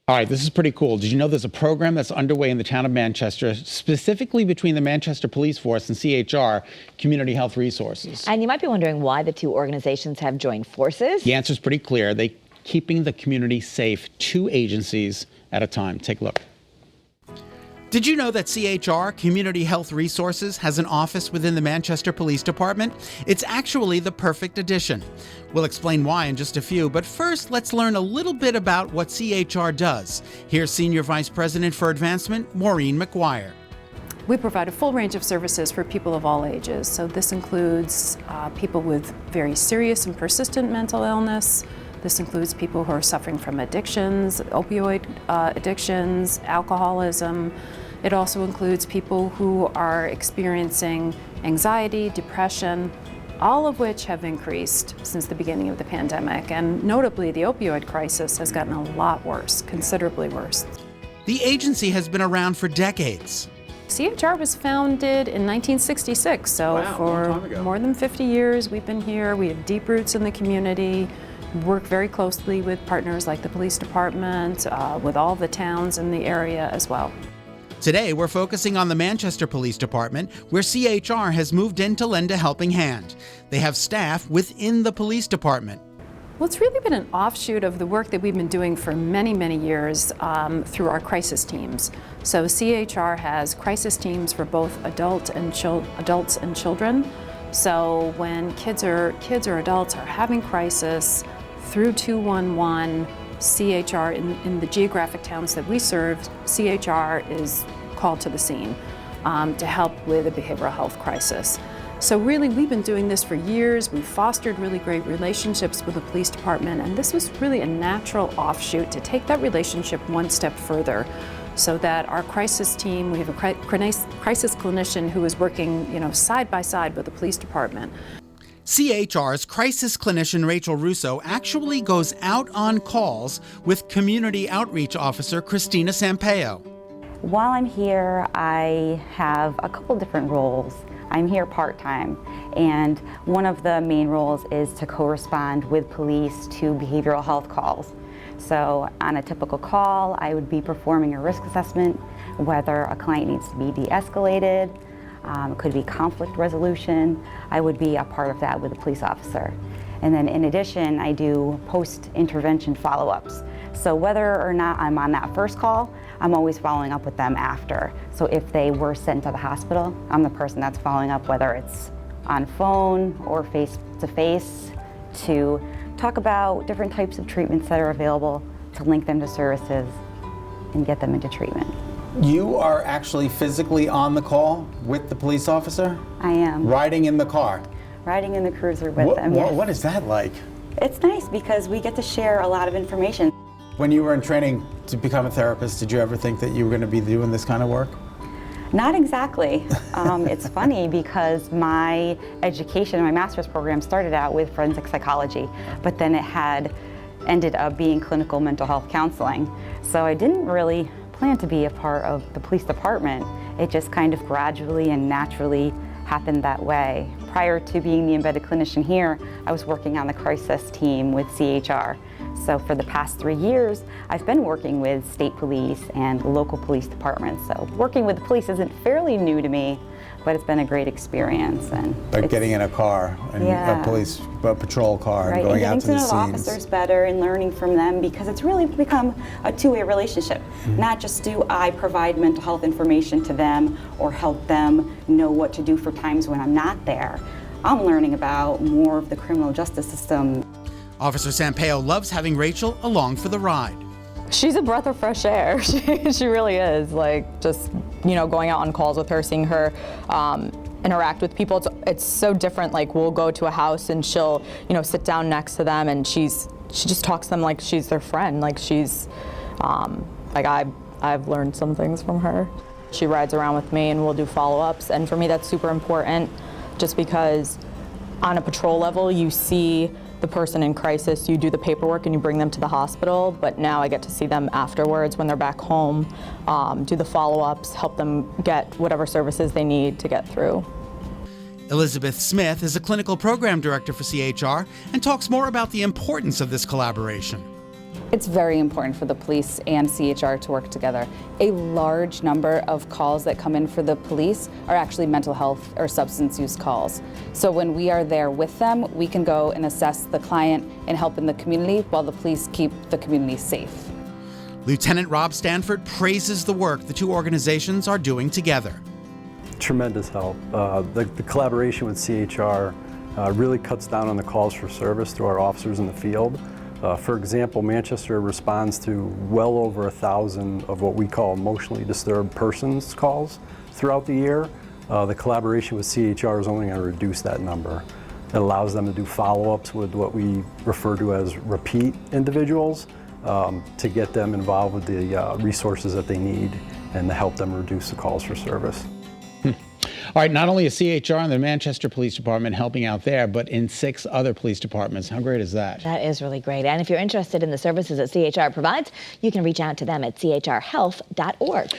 All right, this is pretty cool. Did you know there's a program that's underway in the town of Manchester, specifically between the Manchester Police Force and CHR, Community Health Resources? And you might be wondering why the two organizations have joined forces. The answer is pretty clear. They're keeping the community safe, two agencies at a time. Take a look. Did you know that CHR, Community Health Resources, has an office within the Manchester Police Department? It's actually the perfect addition. We'll explain why in just a few, but first let's learn a little bit about what CHR does. Here's Senior Vice President for Advancement, Maureen McGuire. We provide a full range of services for people of all ages. So this includes people with very serious and persistent mental illness. This includes people who are suffering from addictions, opioid addictions, alcoholism. It also includes people who are experiencing anxiety, depression, all of which have increased since the beginning of the pandemic. And notably, the opioid crisis has gotten a lot worse, considerably worse. The agency has been around for decades. CHR was founded in 1966, so wow, for more than 50 years we've been here. We have deep roots in the community. Work very closely with partners like the police department, with all the towns in the area as well. Today, we're focusing on the Manchester Police Department, where CHR has moved in to lend a helping hand. They have staff within the police department. Well, it's really been an offshoot of the work that we've been doing for many, many years through our crisis teams. So CHR has crisis teams for both adults and children. So when kids or adults are having crisis, through 211, CHR, in the geographic towns that we serve, CHR is called to the scene to help with a behavioral health crisis. So really, we've been doing this for years. We've fostered really great relationships with the police department, and this was really a natural offshoot to take that relationship one step further, so that our crisis team, we have a crisis clinician who is working, side by side with the police department. CHR's crisis clinician Rachel Russo actually goes out on calls with community outreach officer Christina Sampaio. While I'm here, I have a couple different roles. I'm here part-time, and one of the main roles is to correspond with police to behavioral health calls. So on a typical call, I would be performing a risk assessment, whether a client needs to be de-escalated, it could be conflict resolution. I would be a part of that with a police officer. And then in addition, I do post-intervention follow-ups. So whether or not I'm on that first call, I'm always following up with them after. So if they were sent to the hospital, I'm the person that's following up, whether it's on phone or face-to-face, to talk about different types of treatments that are available, to link them to services and get them into treatment. You are actually physically on the call with the police officer? I am. Riding in the car? Riding in the cruiser with them, yes. What is that like? It's nice because we get to share a lot of information. When you were in training to become a therapist, did you ever think that you were going to be doing this kind of work? Not exactly. It's funny because my education, my master's program started out with forensic psychology, but then it had ended up being clinical mental health counseling. So I didn't really plan to be a part of the police department. It just kind of gradually and naturally happened that way. Prior to being the embedded clinician here, I was working on the crisis team with CHR. So for the past 3 years, I've been working with state police and local police departments. So working with the police isn't fairly new to me, but it's been a great experience. And like getting in a car, and a patrol car, and going out to the scenes. Getting to know the officers better and learning from them, because it's really become a two-way relationship. Not just do I provide mental health information to them or help them know what to do for times when I'm not there. I'm learning about more of the criminal justice system. Officer Sampaio loves having Rachel along for the ride. She's a breath of fresh air. She really is. Like, just, going out on calls with her, seeing her interact with people, it's so different. Like, we'll go to a house and she'll, sit down next to them, and she just talks to them like she's their friend. Like, she's, I've learned some things from her. She rides around with me and we'll do follow-ups, and for me that's super important, just because on a patrol level you see the person in crisis, you do the paperwork and you bring them to the hospital, but now I get to see them afterwards when they're back home, do the follow-ups, help them get whatever services they need to get through. Elizabeth Smith is a clinical program director for CHR and talks more about the importance of this collaboration. It's very important for the police and CHR to work together. A large number of calls that come in for the police are actually mental health or substance use calls. So when we are there with them, we can go and assess the client and help in the community while the police keep the community safe. Lieutenant Rob Stanford praises the work the two organizations are doing together. Tremendous help. The collaboration with CHR really cuts down on the calls for service through our officers in the field. For example, Manchester responds to well over 1,000 of what we call emotionally disturbed persons calls throughout the year. The collaboration with CHR is only going to reduce that number. It allows them to do follow-ups with what we refer to as repeat individuals to get them involved with the resources that they need and to help them reduce the calls for service. All right, not only is CHR and the Manchester Police Department helping out there, but in 6 other police departments. How great is that? That is really great. And if you're interested in the services that CHR provides, you can reach out to them at chrhealth.org.